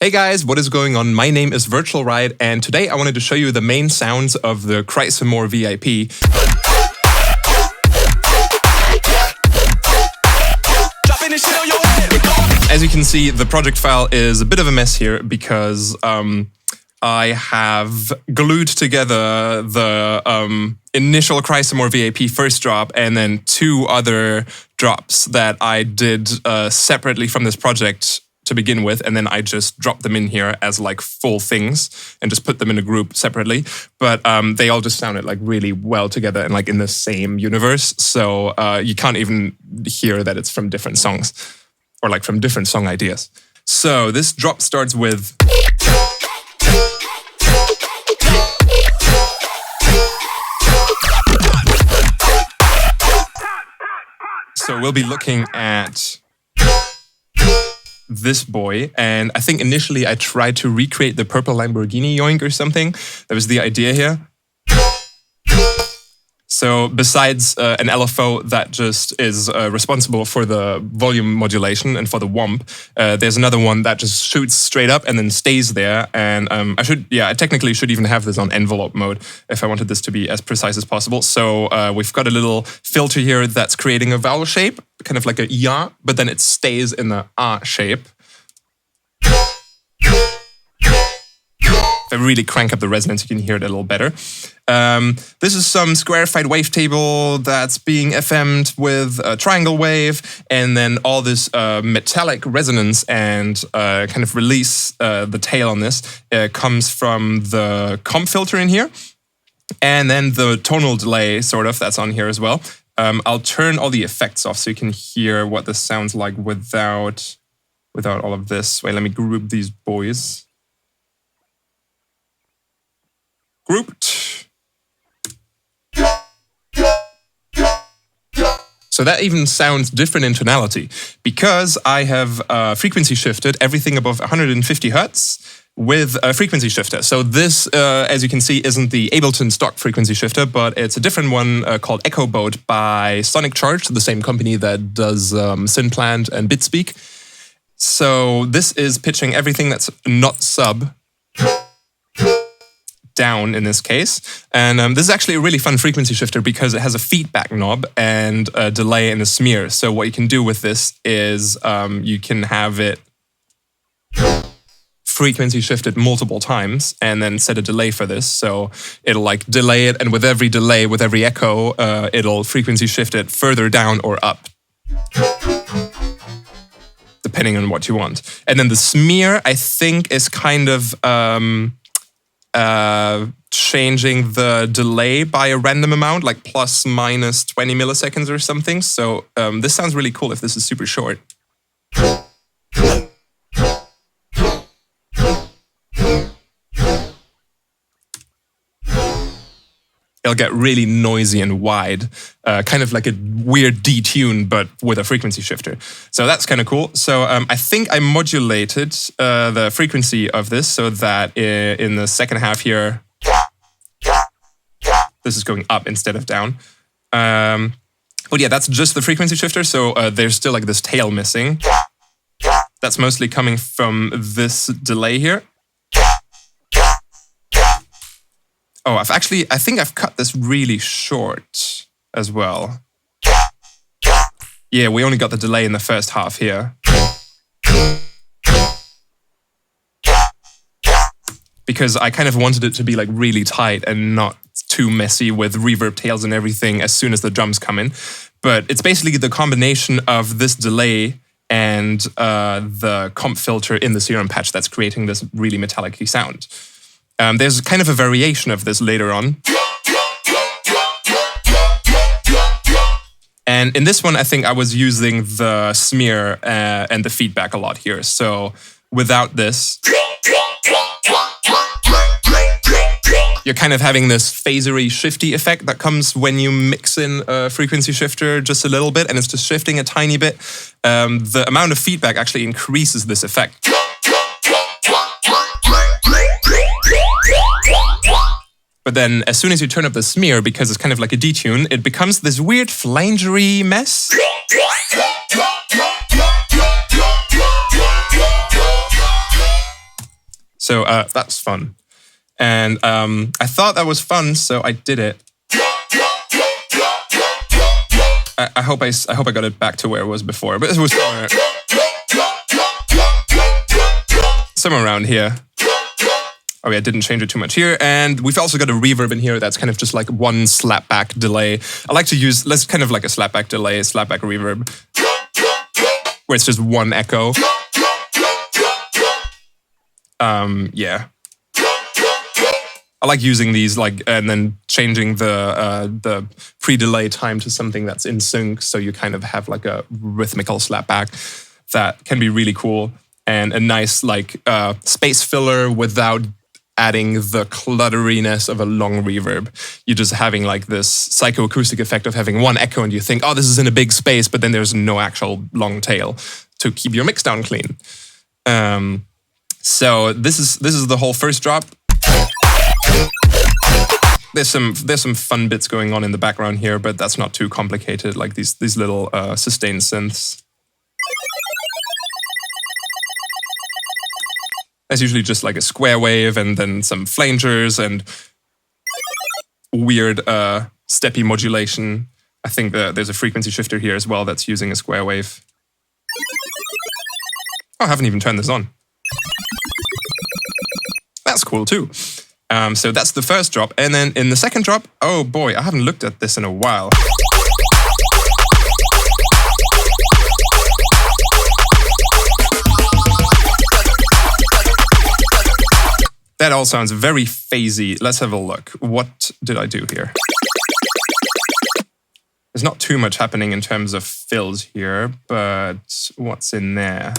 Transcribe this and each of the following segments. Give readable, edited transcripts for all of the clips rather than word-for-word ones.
Hey guys, what is going on? My name is Virtual Riot, and today I wanted to show you the main sounds of the Cry Some More VIP. As you can see, the project file is a bit of a mess here because I have glued together the initial Cry Some More VIP first drop and then two other drops that I did separately from this project to begin with, and then I just dropped them in here as like full things and just put them in a group separately. But they all just sounded like really well together and like in the same universe. So you can't even hear that it's from different songs or like from different song ideas. So this drop starts with... So we'll be looking at this boy, and I think initially I tried to recreate the purple Lamborghini yoink or something. That was the idea here. So besides an LFO that just is responsible for the volume modulation and for the womp, there's another one that just shoots straight up and then stays there. And I technically should even have this on envelope mode if I wanted this to be as precise as possible. So we've got a little filter here that's creating a vowel shape, kind of like a ya, but then it stays in the shape. If I really crank up the resonance, you can hear it a little better. This is some squarified wavetable that's being FM'd with a triangle wave, and then all this metallic resonance and kind of release the tail on this comes from the comp filter in here, and then the tonal delay sort of that's on here as well. I'll turn all the effects off so you can hear what this sounds like without all of this. Wait, let me group these boys. Grouped. So that even sounds different in tonality because I have frequency shifted everything above 150 Hertz with a frequency shifter. So this, as you can see, isn't the Ableton stock frequency shifter, but it's a different one called Echo Boat by Sonic Charge, the same company that does Synplant and Bitspeak. So this is pitching everything that's not sub down in this case. And this is actually a really fun frequency shifter because it has a feedback knob and a delay and a smear. So what you can do with this is you can have it frequency shifted multiple times and then set a delay for this. So it'll like delay it, and with every delay, with every echo, it'll frequency shift it further down or up, depending on what you want. And then the smear, I think, is kind of changing the delay by a random amount, like plus minus 20 milliseconds or something. So this sounds really cool if this is super short. It'll get really noisy and wide, kind of like a weird detune, but with a frequency shifter. So that's kind of cool. So I think I modulated the frequency of this so that in the second half here, this is going up instead of down. But yeah, that's just the frequency shifter. So there's still like this tail missing. That's mostly coming from this delay here. Oh, I think I've cut this really short as well. Yeah, we only got the delay in the first half here. Because I kind of wanted it to be like really tight and not too messy with reverb tails and everything as soon as the drums come in. But it's basically the combination of this delay and the comp filter in the serum patch that's creating this really metallic-y sound. There's kind of a variation of this later on. And in this one, I think I was using the smear and the feedback a lot here. So without this, you're kind of having this phasery shifty effect that comes when you mix in a frequency shifter just a little bit, and it's just shifting a tiny bit. The amount of feedback actually increases this effect. But then as soon as you turn up the smear, because it's kind of like a detune, it becomes this weird flangery mess. So that's fun. And I thought that was fun, so I did it. I hope I got it back to where it was before, but it was somewhere around here. Oh yeah, I didn't change it too much here. And we've also got a reverb in here that's kind of just like one slapback delay. I like to use, let's kind of like a slapback delay, slapback reverb, where it's just one echo. Yeah. I like using these and then changing the pre-delay time to something that's in sync, so you kind of have like a rhythmical slapback that can be really cool, and a nice space filler without adding the clutteriness of a long reverb. You're just having like this psychoacoustic effect of having one echo, and you think, oh, this is in a big space, but then there's no actual long tail to keep your mix down clean. So this is the whole first drop. There's some fun bits going on in the background here, but that's not too complicated. Like these little sustain synths. That's usually just like a square wave and then some flangers and weird steppy modulation. I think there's a frequency shifter here as well that's using a square wave. Oh, I haven't even turned this on. That's cool too. So that's the first drop. And then in the second drop, oh boy, I haven't looked at this in a while. That all sounds very phasey. Let's have a look. What did I do here? There's not too much happening in terms of fills here, but what's in there?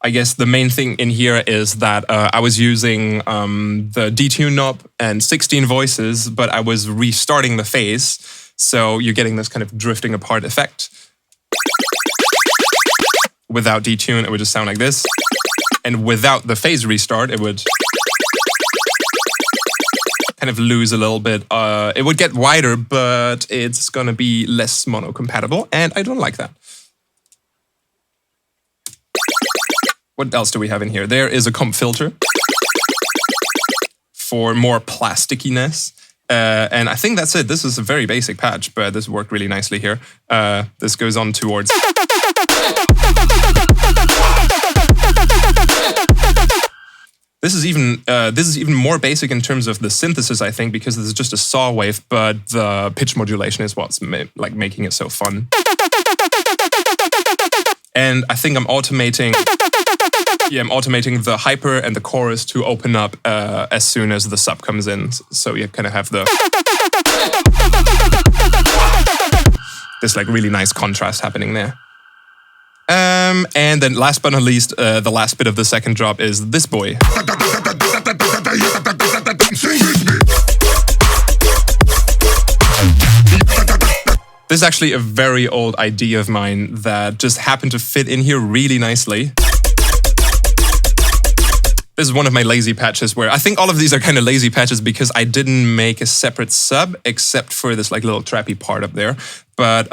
I guess the main thing in here is that I was using the detune knob and 16 voices, but I was restarting the phase. So you're getting this kind of drifting apart effect. Without detune, it would just sound like this. And without the phase restart, it would kind of lose a little bit. It would get wider, but it's going to be less mono compatible. And I don't like that. What else do we have in here? There is a comp filter for more plasticiness. And I think that's it. This is a very basic patch, but this worked really nicely here. This goes on towards... This is even more basic in terms of the synthesis, I think, because this is just a saw wave, but the pitch modulation is what's making it so fun. And I think I'm automating the hyper and the chorus to open up as soon as the sub comes in. So you kind of have this like really nice contrast happening there. And then last but not least, the last bit of the second drop is this boy. This is actually a very old idea of mine that just happened to fit in here really nicely. This is one of my lazy patches where I think all of these are kind of lazy patches because I didn't make a separate sub except for this like little trappy part up there. But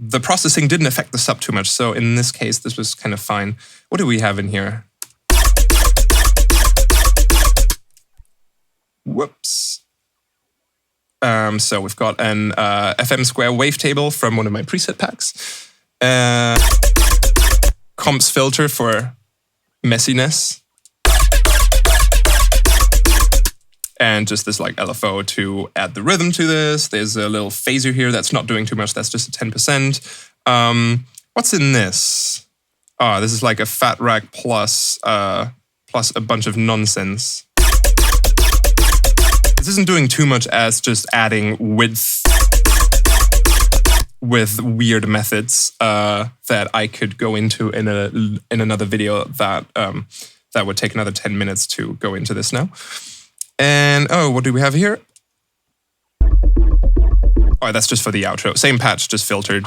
the processing didn't affect the sub too much. So in this case, this was kind of fine. What do we have in here? Whoops. So we've got an FM square wavetable from one of my preset packs. Comps filter for messiness. And just this like LFO to add the rhythm to this. There's a little phaser here that's not doing too much. That's just a 10%. What's in this? Oh, this is like a fat rack plus a bunch of nonsense. This isn't doing too much as just adding width with weird methods that I could go into in another video that would take another 10 minutes to go into this now. And, oh, what do we have here? Oh, that's just for the outro. Same patch, just filtered.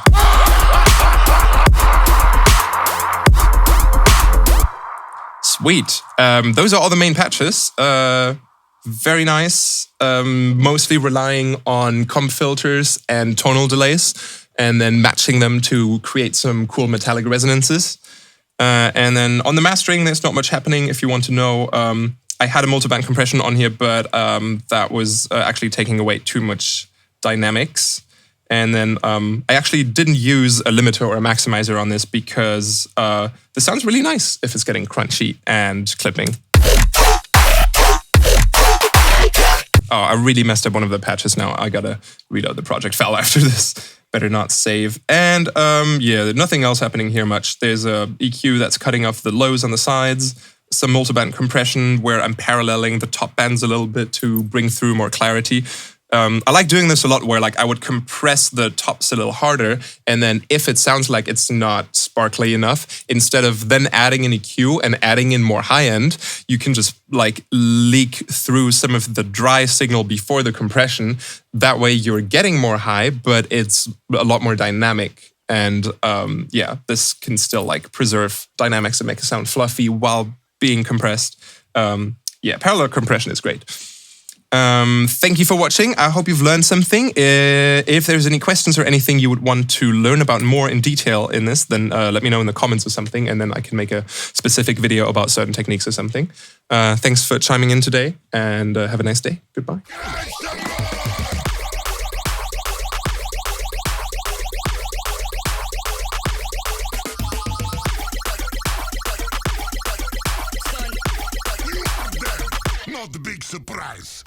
Sweet. Those are all the main patches. Very nice. Mostly relying on comp filters and tonal delays, and then matching them to create some cool metallic resonances. And then on the mastering, there's not much happening. If you want to know, I had a multiband compression on here, but that was actually taking away too much dynamics. And then I actually didn't use a limiter or a maximizer on this because this sounds really nice if it's getting crunchy and clipping. Oh, I really messed up one of the patches now. I gotta reload the project file after this. Better not save. And yeah, nothing else happening here much. There's a EQ that's cutting off the lows on the sides, some multiband compression where I'm paralleling the top bands a little bit to bring through more clarity. I like doing this a lot where like I would compress the tops a little harder, and then if it sounds like it's not sparkly enough, instead of then adding an EQ and adding in more high end, you can just like leak through some of the dry signal before the compression. That way you're getting more high, but it's a lot more dynamic. And yeah, this can still like preserve dynamics and make it sound fluffy while being compressed. Yeah, parallel compression is great. Thank you for watching. I hope you've learned something. If there's any questions or anything you would want to learn about more in detail in this, then let me know in the comments or something, and then I can make a specific video about certain techniques or something. Thanks for chiming in today, and have a nice day. Goodbye. Not the big surprise.